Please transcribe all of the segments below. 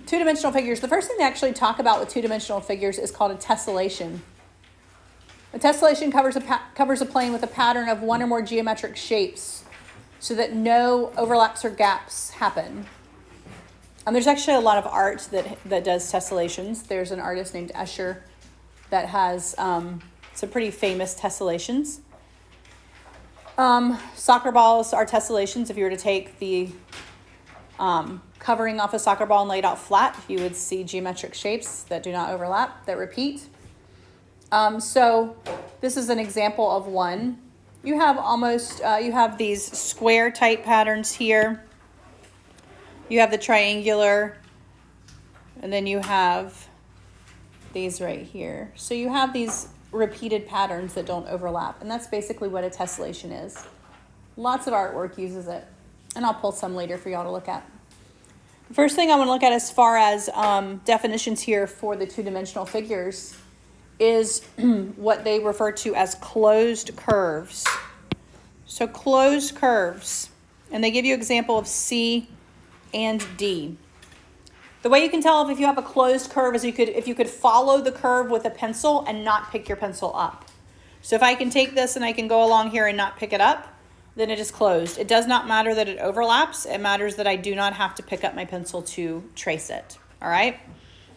two-dimensional figures. The first thing they actually talk about with two-dimensional figures is called a tessellation. A tessellation covers a plane with a pattern of one or more geometric shapes so that no overlaps or gaps happen. There's actually a lot of art that does tessellations. There's an artist named Escher that has some pretty famous tessellations. Soccer balls are tessellations. If you were to take the covering off a soccer ball and lay it out flat, you would see geometric shapes that do not overlap, that repeat. So this is an example of one. You have these square type patterns here. You have the triangular, and then you have these right here. So you have these repeated patterns that don't overlap, and that's basically what a tessellation is. Lots of artwork uses it, and I'll pull some later for y'all to look at. The first thing I want to look at as far as definitions here for the two-dimensional figures is what they refer to as closed curves. So closed curves, and they give you an example of C and D. The way you can tell if you have a closed curve is if you could follow the curve with a pencil and not pick your pencil up. So if I can take this and I can go along here and not pick it up, then it is closed. It does not matter that it overlaps. It matters that I do not have to pick up my pencil to trace it. All right?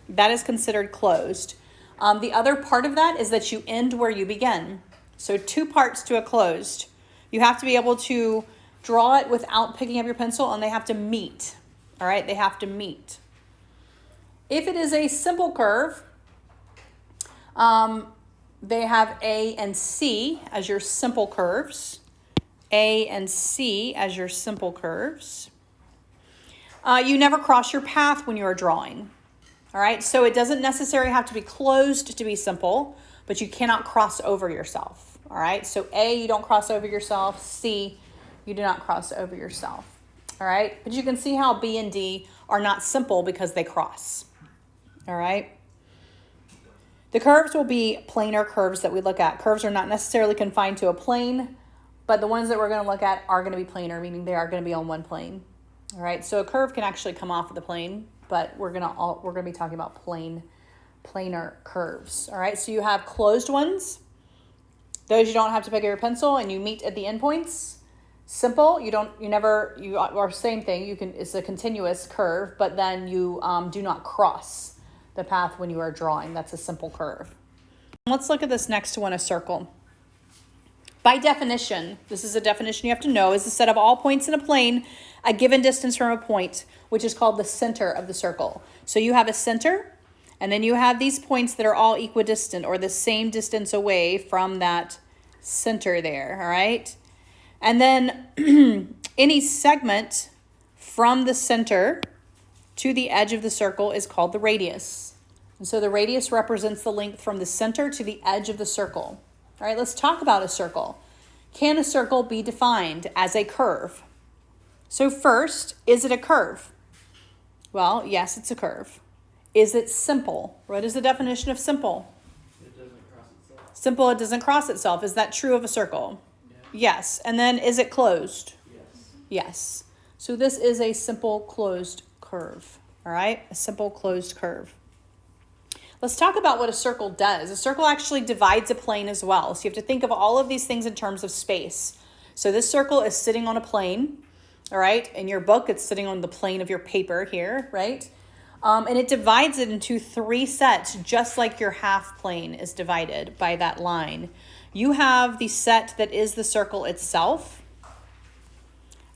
That is considered closed. The other part of that is that you end where you begin. So two parts to a closed. You have to be able to draw it without picking up your pencil, and they have to meet. All right? They have to meet. If it is a simple curve, they have A and C as your simple curves. A and C as your simple curves. You never cross your path when you are drawing. All right, so it doesn't necessarily have to be closed to be simple, but you cannot cross over yourself. All right, so A, you don't cross over yourself. C, you do not cross over yourself. All right, but you can see how B and D are not simple because they cross. All right. The curves will be planar curves that we look at. Curves are not necessarily confined to a plane, but the ones that we're going to look at are going to be planar, meaning they are going to be on one plane. All right. So a curve can actually come off of the plane, but we're going to be talking about planar curves. All right. So you have closed ones. Those you don't have to pick up your pencil and you meet at the endpoints. Simple, you are same thing. It's a continuous curve, but then you do not cross the path when you are drawing. That's a simple curve. Let's look at this next one, a circle. By definition, this is a definition you have to know, is the set of all points in a plane a given distance from a point, which is called the center of the circle. So you have a center, and then you have these points that are all equidistant or the same distance away from that center there, all right? And then any segment from the center to the edge of the circle is called the radius. And so the radius represents the length from the center to the edge of the circle. All right, let's talk about a circle. Can a circle be defined as a curve? So first, is it a curve? Well, yes, it's a curve. Is it simple? What is the definition of simple? It doesn't cross itself. Simple, it doesn't cross itself. Is that true of a circle? Yeah. Yes. And then is it closed? Yes. Yes. So this is a simple closed curve. All right, a simple closed curve. Let's talk about what a circle does. A circle actually divides a plane as well. So you have to think of all of these things in terms of space. So this circle is sitting on a plane, all right? In your book, it's sitting on the plane of your paper here, right? And it divides it into three sets, just like your half plane is divided by that line. You have the set that is the circle itself,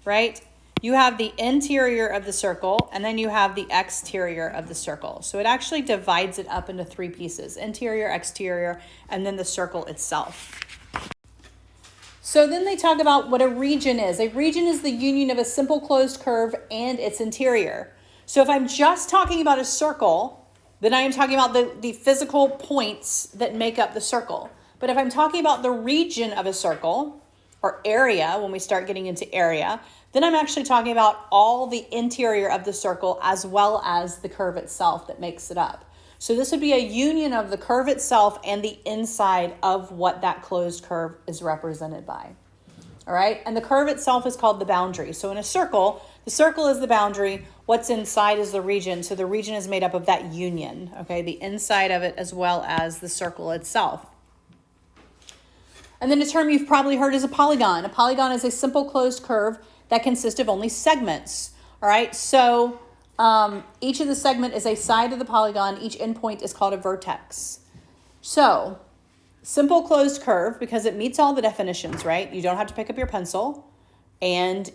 right? You have the interior of the circle, and then you have the exterior of the circle. So it actually divides it up into three pieces: interior, exterior, and then the circle itself. So then they talk about what a region is. A region is the union of a simple closed curve and its interior. So if I'm just talking about a circle, then I am talking about the physical points that make up the circle. But if I'm talking about the region of a circle, or area, when we start getting into area, then I'm actually talking about all the interior of the circle as well as the curve itself that makes it up. So this would be a union of the curve itself and the inside of what that closed curve is represented by. All right, and the curve itself is called the boundary. So in a circle, the circle is the boundary. What's inside is the region. So the region is made up of that union, okay? The inside of it as well as the circle itself. And then a term you've probably heard is a polygon. A polygon is a simple closed curve that consists of only segments, all right? So each of the segment is a side of the polygon. Each endpoint is called a vertex. So simple closed curve, because it meets all the definitions, right? You don't have to pick up your pencil, and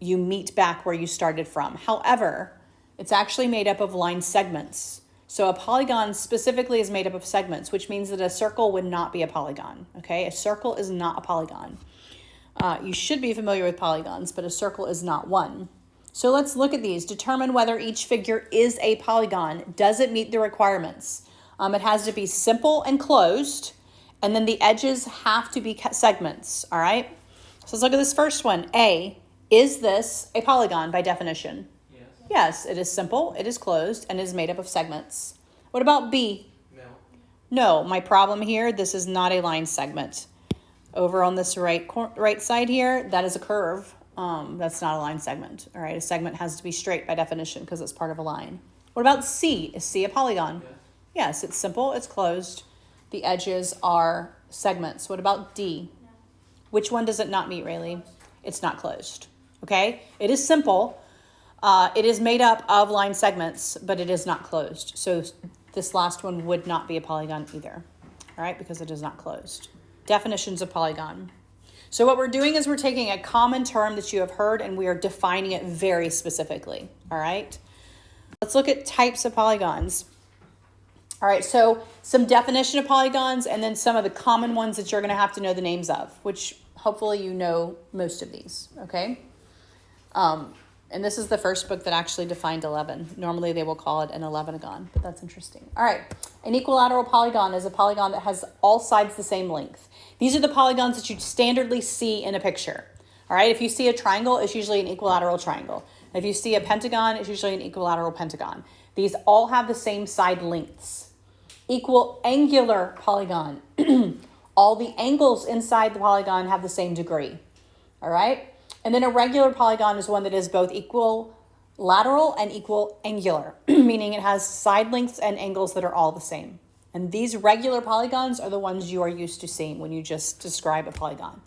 you meet back where you started from. However, it's actually made up of line segments. So a polygon specifically is made up of segments, which means that a circle would not be a polygon, okay? A circle is not a polygon. You should be familiar with polygons, but a circle is not one. So let's look at these. Determine whether each figure is a polygon. Does it meet the requirements? It has to be simple and closed, and then the edges have to be segments, all right? So let's look at this first one. A, is this a polygon by definition? Yes. Yes, it is simple, it is closed, and is made up of segments. What about B? No. No, my problem here, this is not a line segment. Over on this right side here, that is a curve. That's not a line segment, all right? A segment has to be straight by definition because it's part of a line. What about C? Is C a polygon? Yes. Yes, it's simple, it's closed. The edges are segments. What about D? No. Which one does it not meet, Rayleigh? It's not closed, okay? It is simple. It is made up of line segments, but it is not closed. So this last one would not be a polygon either, all right? Because it is not closed. Definitions of polygon. So what we're doing is we're taking a common term that you have heard and we are defining it very specifically, all right? Let's look at types of polygons. All right, so some definition of polygons and then some of the common ones that you're going to have to know the names of, which hopefully you know most of these, okay? And this is the first book that actually defined 11. Normally they will call it an 11agon, but that's interesting. All right, an equilateral polygon is a polygon that has all sides the same length. These are the polygons that you standardly see in a picture. All right, if you see a triangle, it's usually an equilateral triangle. If you see a pentagon, it's usually an equilateral pentagon. These all have the same side lengths. Equal angular polygon. All the angles inside the polygon have the same degree. All right? And then a regular polygon is one that is both equilateral and equal angular, meaning it has side lengths and angles that are all the same. And these regular polygons are the ones you are used to seeing when you just describe a polygon.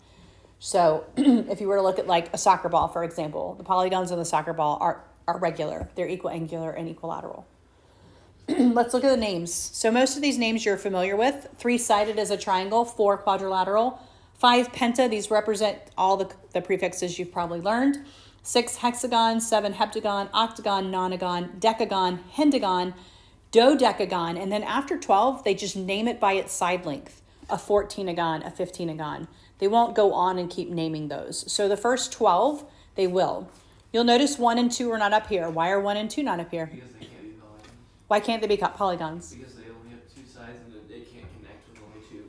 So if you were to look at like a soccer ball, for example, the polygons on the soccer ball are regular. They're equal angular and equilateral. Let's look at the names. So most of these names you're familiar with. 3-sided is a triangle, 4 quadrilateral, 5 penta, these represent all the prefixes you've probably learned. 6 hexagon, 7 heptagon, octagon, nonagon, decagon, hentagon, dodecagon, and then after 12, they just name it by its side length. A 14agon, a 15agon. They won't go on and keep naming those. So the first 12, they will. You'll notice 1 and 2 are not up here. Why are 1 and 2 not up here? Because they can't be polygons. Why can't they be polygons? Because they only have 2 sides and they can't connect with only 2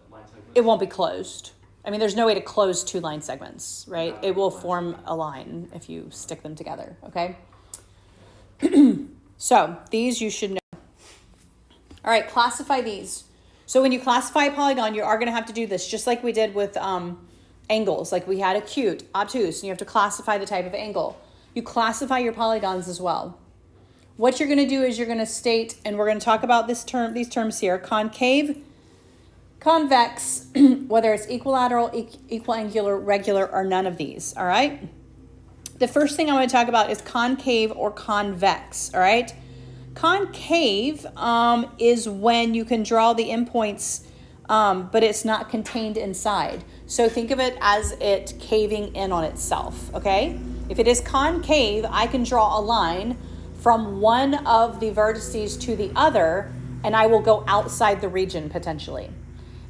line segments. It won't be closed. I mean, there's no way to close 2 line segments, right? It will form a line if you stick them together, okay? So these you should know. All right, classify these. So when you classify a polygon, you are going to have to do this just like we did with angles. Like we had acute, obtuse, and you have to classify the type of angle. You classify your polygons as well. What you're going to do is you're going to state, and we're going to talk about these terms here, concave, convex, whether it's equilateral, equal angular, regular, or none of these, all right? The first thing I want to talk about is concave or convex, all right? Concave is when you can draw the endpoints, but it's not contained inside. So think of it as it caving in on itself, okay? If it is concave, I can draw a line from one of the vertices to the other, and I will go outside the region potentially.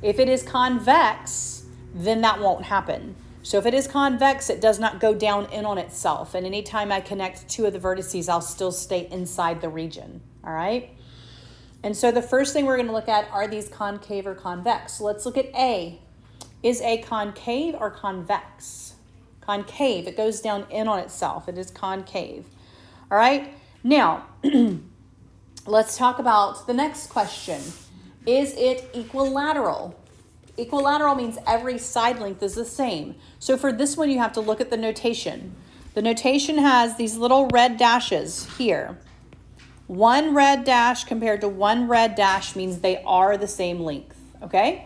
If it is convex, then that won't happen. So if it is convex, it does not go down in on itself. And anytime I connect 2 of the vertices, I'll still stay inside the region, all right? And so the first thing we're going to look at are these concave or convex. So let's look at A. Is A concave or convex? Concave, it goes down in on itself. It is concave, all right? Now, let's talk about the next question. Is it equilateral? Equilateral means every side length is the same. So for this one, you have to look at the notation. The notation has these little red dashes here. One red dash compared to one red dash means they are the same length, okay?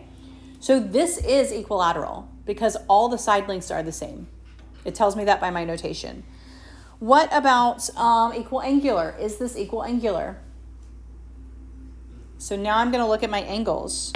So this is equilateral because all the side lengths are the same. It tells me that by my notation. What about equal angular? Is this equal angular? So now I'm going to look at my angles.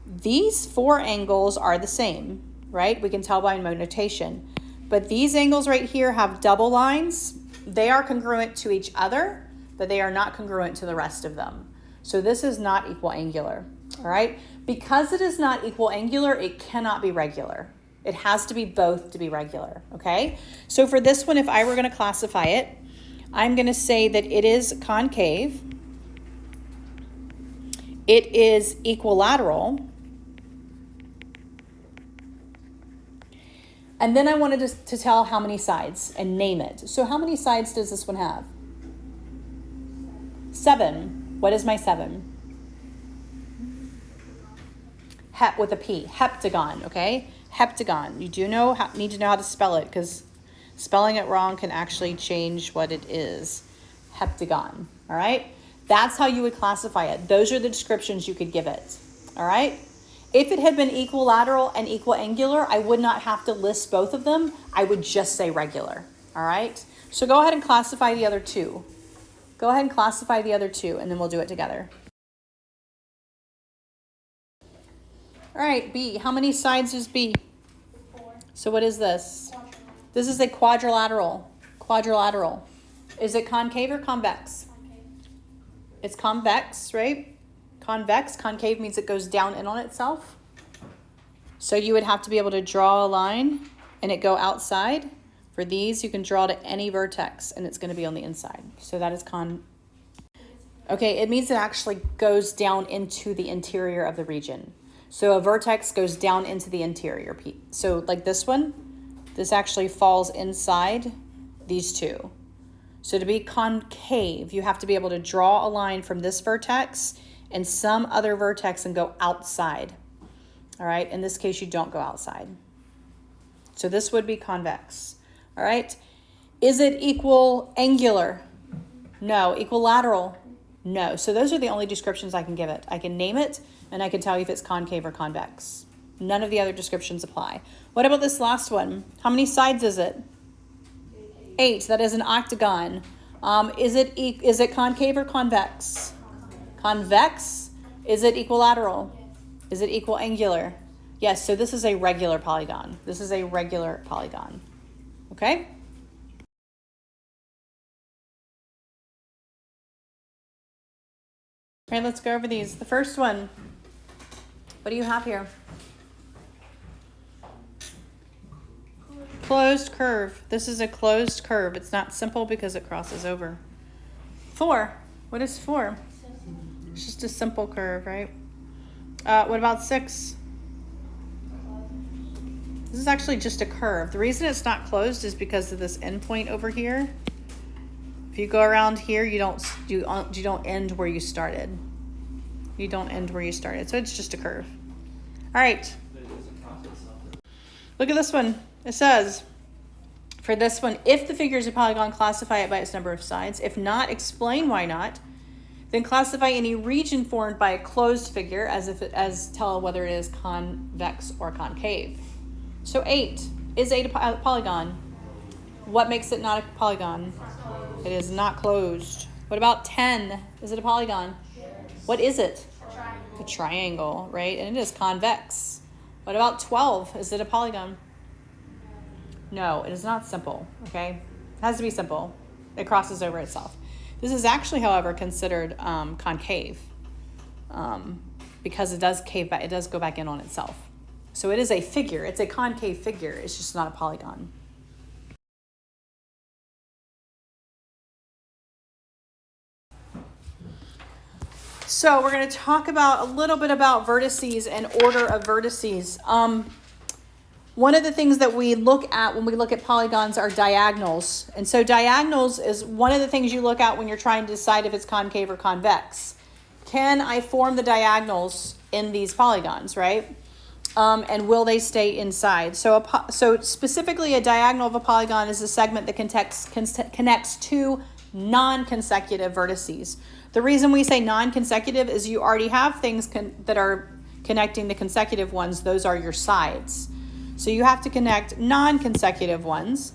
These four angles are the same, right? We can tell by my notation. But these angles right here have double lines. They are congruent to each other, but they are not congruent to the rest of them. So this is not equal angular, all right? Because it is not equal angular, it cannot be regular. It has to be both to be regular, okay? So for this one, if I were going to classify it, I'm going to say that it is concave, it is equilateral, and then I wanted to tell how many sides and name it. So how many sides does this one have? 7. What is my 7? Hep with a P, heptagon, okay? Heptagon. You do need to know how to spell it because spelling it wrong can actually change what it is. Heptagon, all right? That's how you would classify it. Those are the descriptions you could give it, all right? If it had been equilateral and equal angular, I would not have to list both of them. I would just say regular, all right? So go ahead and classify the other two. Go ahead and classify the other two, and then we'll do it together. All right, B. How many sides is B? 4. So what is this? This is a quadrilateral. Quadrilateral. Is it concave or convex? Concave. It's convex, right? Convex. Concave means it goes down in on itself. So you would have to be able to draw a line and it go outside. For these, you can draw to any vertex and it's going to be on the inside. So that is Okay, it means it actually goes down into the interior of the region. So a vertex goes down into the interior. So like this one, this actually falls inside these two. So to be concave, you have to be able to draw a line from this vertex and some other vertex and go outside. All right, in this case, you don't go outside. So this would be convex. All right, is it equal angular? No. Equilateral? No. So those are the only descriptions I can give it. I can name it and I can tell you if it's concave or convex. None of the other descriptions apply. What about this last one? How many sides is it? 8. That is an octagon. Is it concave or convex? Convex. Is it equilateral? Is it equal angular? Yes, so this is a regular polygon. This is a regular polygon. Okay? All right, let's go over these. The first one, what do you have here? Closed curve. This is a closed curve. It's not simple because it crosses over. 4. What is 4? It's just a simple curve, right? What about 6? This is actually just a curve. The reason it's not closed is because of this endpoint over here. If you go around here, you don't end where you started. You don't end where you started. So it's just a curve. All right. Look at this one. It says, for this one, if the figure is a polygon, classify it by its number of sides. If not, explain why not. Then classify any region formed by a closed figure as tell whether it is convex or concave. So 8, is 8 a polygon? What makes it not a polygon? It is not closed. What about 10? Is it a polygon? What is it? A triangle, right? And it is convex. What about 12? Is it a polygon? No, it is not simple, okay? It has to be simple. It crosses over itself. This is actually, however, considered concave because it does go back in on itself. So it is a figure. It's a concave figure. It's just not a polygon. So we're going to talk about a little bit about vertices and order of vertices. One of the things that we look at when we look at polygons are diagonals. And so diagonals is one of the things you look at when you're trying to decide if it's concave or convex. Can I form the diagonals in these polygons, right? And will they stay inside? So specifically, a diagonal of a polygon is a segment that connects two non-consecutive vertices. The reason we say non-consecutive is you already have things that are connecting the consecutive ones. Those are your sides. So you have to connect non-consecutive ones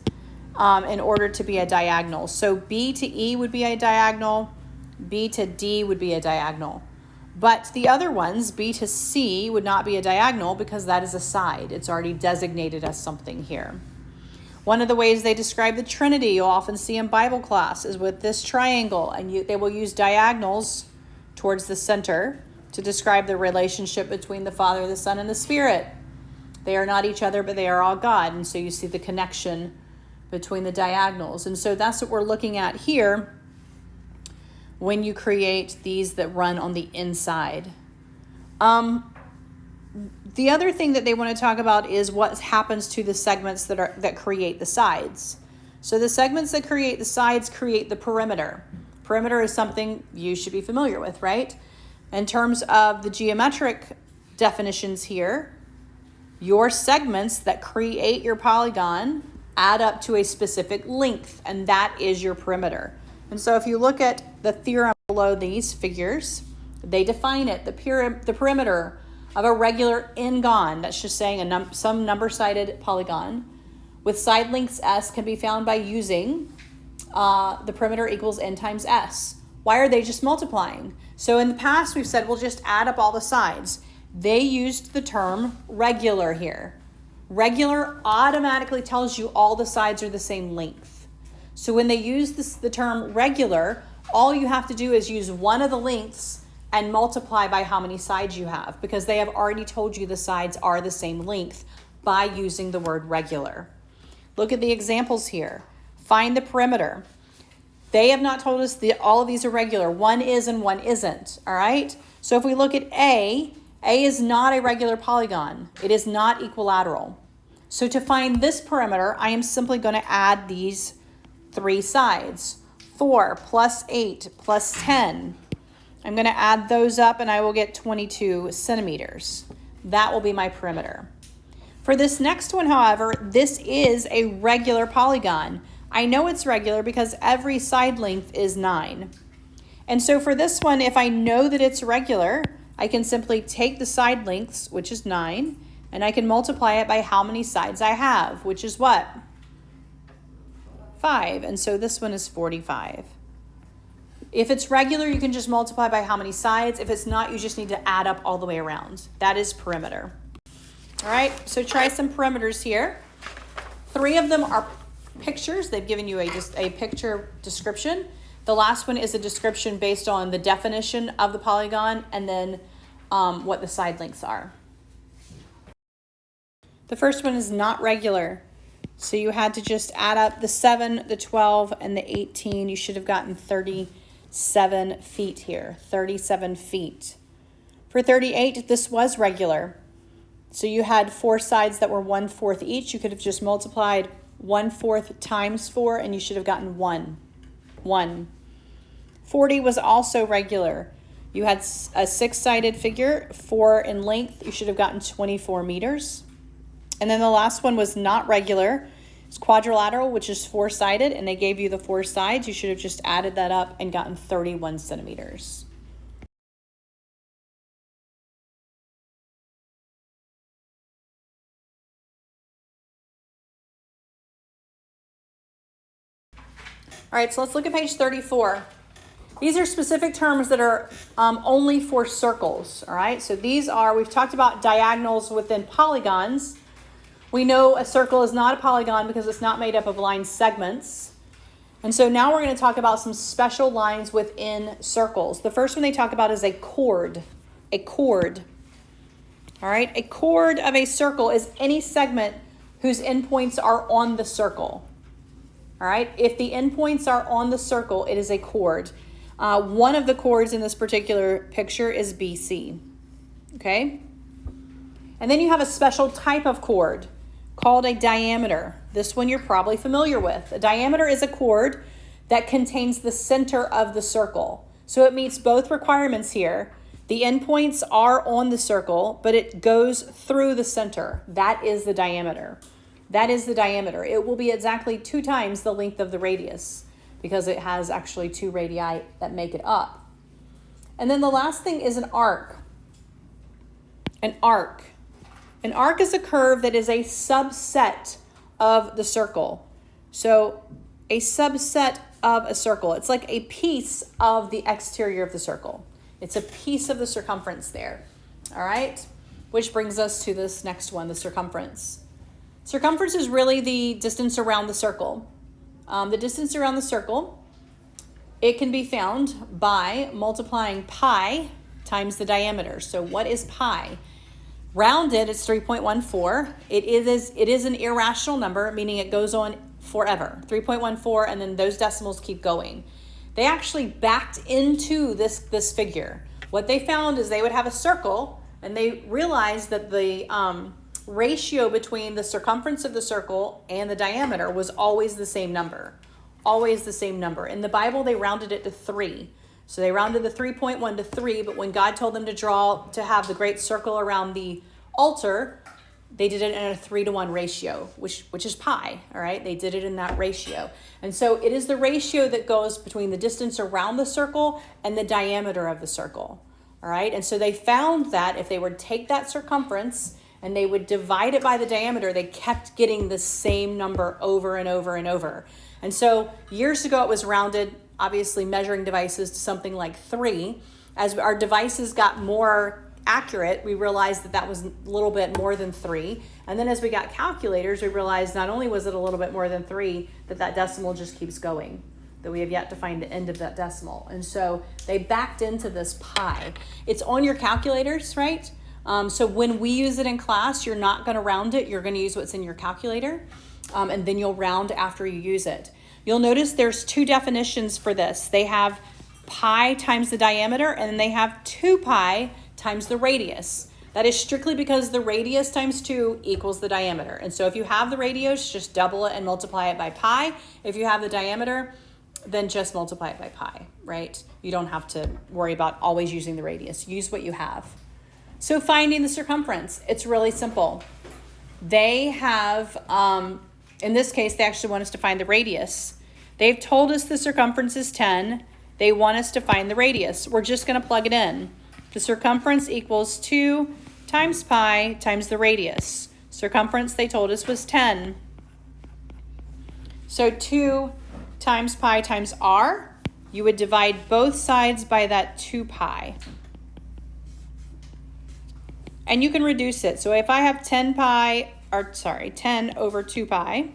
in order to be a diagonal. So B to E would be a diagonal. B to D would be a diagonal. But the other ones, B to C, would not be a diagonal because that is a side. It's already designated as something here. One of the ways they describe the Trinity you'll often see in Bible class is with this triangle, and they will use diagonals towards the center to describe the relationship between the Father, the Son, and the Spirit. They are not each other, but they are all God, and so you see the connection between the diagonals. And so that's what we're looking at here when you create these that run on the inside. The other thing that they want to talk about is what happens to the segments that create the sides. So the segments that create the sides create the perimeter. Perimeter is something you should be familiar with, right? In terms of the geometric definitions here, your segments that create your polygon add up to a specific length, and that is your perimeter. And so if you look at the theorem below these figures, they define it, the perimeter of a regular n-gon, that's just saying some number-sided polygon, with side lengths s can be found by using the perimeter equals n times s. Why are they just multiplying? So in the past, we've said we'll just add up all the sides. They used the term regular here. Regular automatically tells you all the sides are the same length. So when they use the term regular, all you have to do is use one of the lengths and multiply by how many sides you have, because they have already told you the sides are the same length by using the word regular. Look at the examples here. Find the perimeter. They have not told us that all of these are regular. One is and one isn't, all right? So if we look at A is not a regular polygon. It is not equilateral. So to find this perimeter, I am simply going to add these three sides. 4 plus 8 plus 10. I'm going to add those up and I will get 22 centimeters. That will be my perimeter. For this next one, however, this is a regular polygon. I know it's regular because every side length is 9. And so for this one, if I know that it's regular, I can simply take the side lengths, which is 9, and I can multiply it by how many sides I have, which is what? 5. And so this one is 45. If it's regular, you can just multiply by how many sides. If it's not, you just need to add up all the way around. That is perimeter. All right, so try some perimeters here. 3 of them are pictures. They've given you just a picture description. The last one is a description based on the definition of the polygon and then what the side lengths are. The first one is not regular. So you had to just add up the 7, the 12, and the 18. You should have gotten 37 feet here, 37 feet. For 38, this was regular. So you had 4 sides that were 1/4 each. You could have just multiplied 1/4 times 4, and you should have gotten 1. 40 was also regular. You had a 6-sided figure, 4 in length. You should have gotten 24 meters. And then the last one was not regular. It's quadrilateral, which is 4-sided, and they gave you the 4 sides. You should have just added that up and gotten 31 centimeters. All right, so let's look at page 34. These are specific terms that are only for circles, all right? So these are, we've talked about diagonals within polygons. We know a circle is not a polygon because it's not made up of line segments. And so now we're going to talk about some special lines within circles. The first one they talk about is a chord. A chord. All right, a chord of a circle is any segment whose endpoints are on the circle. All right, if the endpoints are on the circle, it is a chord. One of the chords in this particular picture is BC. Okay? And then you have a special type of chord called a diameter. This one you're probably familiar with. A diameter is a chord that contains the center of the circle. So it meets both requirements here. The endpoints are on the circle, but it goes through the center. That is the diameter. That is the diameter. It will be exactly 2 times the length of the radius because it has actually 2 radii that make it up. And then the last thing is an arc. An arc. An arc is a curve that is a subset of the circle. So a subset of a circle. It's like a piece of the exterior of the circle. It's a piece of the circumference there. All right? Which brings us to this next one, the circumference. Circumference is really the distance around the circle. The distance around the circle, it can be found by multiplying pi times the diameter. So what is pi? Rounded, it's 3.14. It is an irrational number, meaning it goes on forever. 3.14, and then those decimals keep going. They actually backed into this figure. What they found is they would have a circle, and they realized that the ratio between the circumference of the circle and the diameter was always the same number. Always the same number. In the Bible, they rounded it to 3. So they rounded the 3.1 to 3, but when God told them to have the great circle around the altar, they did it in a 3-to-1 ratio, which is pi, all right? They did it in that ratio. And so it is the ratio that goes between the distance around the circle and the diameter of the circle, all right? And so they found that if they would take that circumference and they would divide it by the diameter, they kept getting the same number over and over and over. And so years ago, it was rounded, obviously measuring devices, to something like 3. As our devices got more accurate, we realized that was a little bit more than 3. And then as we got calculators, we realized not only was it a little bit more than 3, that decimal just keeps going, that we have yet to find the end of that decimal. And so they backed into this pi. It's on your calculators, right? So when we use it in class, you're not going to round it. You're going to use what's in your calculator, and then you'll round after you use it. You'll notice there's 2 definitions for this. They have pi times the diameter, and then they have 2 pi times the radius. That is strictly because the radius times 2 equals the diameter. And so if you have the radius, just double it and multiply it by pi. If you have the diameter, then just multiply it by pi, right? You don't have to worry about always using the radius. Use what you have. So finding the circumference, it's really simple. They have, in this case, they actually want us to find the radius. They've told us the circumference is 10. They want us to find the radius. We're just going to plug it in. The circumference equals 2 times pi times the radius. Circumference, they told us, was 10. So 2 times pi times r, you would divide both sides by that 2 pi. And you can reduce it. So if I have 10 over 2 pi,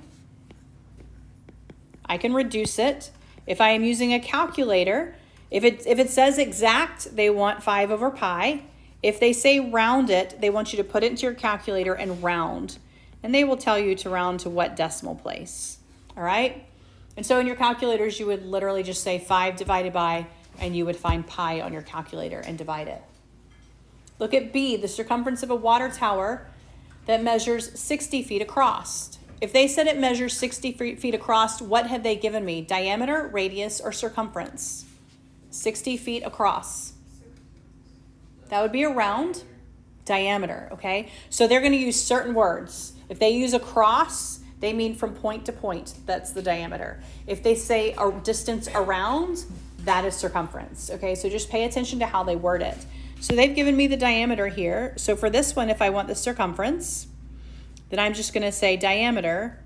I can reduce it. If I am using a calculator, if it says exact, they want 5 over pi. If they say round it, they want you to put it into your calculator and round. And they will tell you to round to what decimal place. All right? And so in your calculators, you would literally just say 5 divided by, and you would find pi on your calculator and divide it. Look at B, the circumference of a water tower that measures 60 feet across. If they said it measures 60 feet across, what had they given me? Diameter, radius, or circumference? 60 feet across. That would be around diameter, okay? So they're going to use certain words. If they use across, they mean from point to point. That's the diameter. If they say a distance around, that is circumference, okay? So just pay attention to how they word it. So they've given me the diameter here. So for this one, if I want the circumference, then I'm just going to say diameter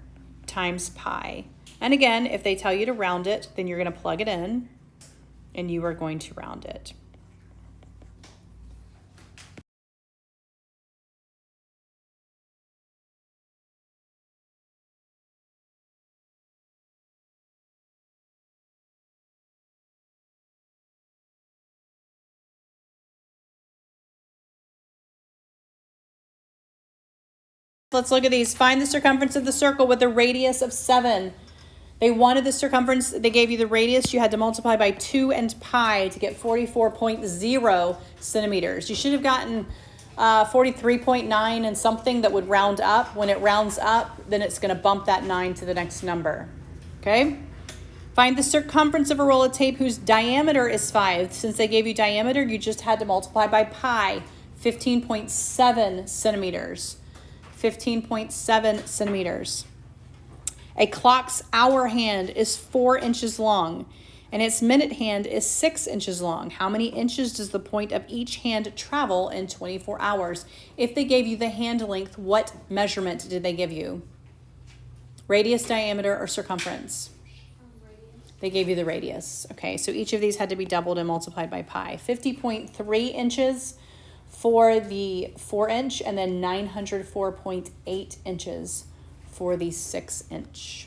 times pi. And again, if they tell you to round it, then you're going to plug it in and you are going to round it. Let's look at these. Find the circumference of the circle with a radius of 7. They wanted the circumference. They gave you the radius. You had to multiply by 2 and pi to get 44.0 centimeters. You should have gotten 43.9 and something that would round up. When it rounds up, then it's going to bump that 9 to the next number. Okay? Find the circumference of a roll of tape whose diameter is 5. Since they gave you diameter, you just had to multiply by pi. 15.7 centimeters. 15.7 centimeters. A clock's hour hand is 4 inches long, and its minute hand is 6 inches long. How many inches does the point of each hand travel in 24 hours? If they gave you the hand length, what measurement did they give you? Radius, diameter, or circumference? They gave you the radius. Okay, so each of these had to be doubled and multiplied by pi. 50.3 inches for the 4-inch, and then 904.8 inches for the 6-inch.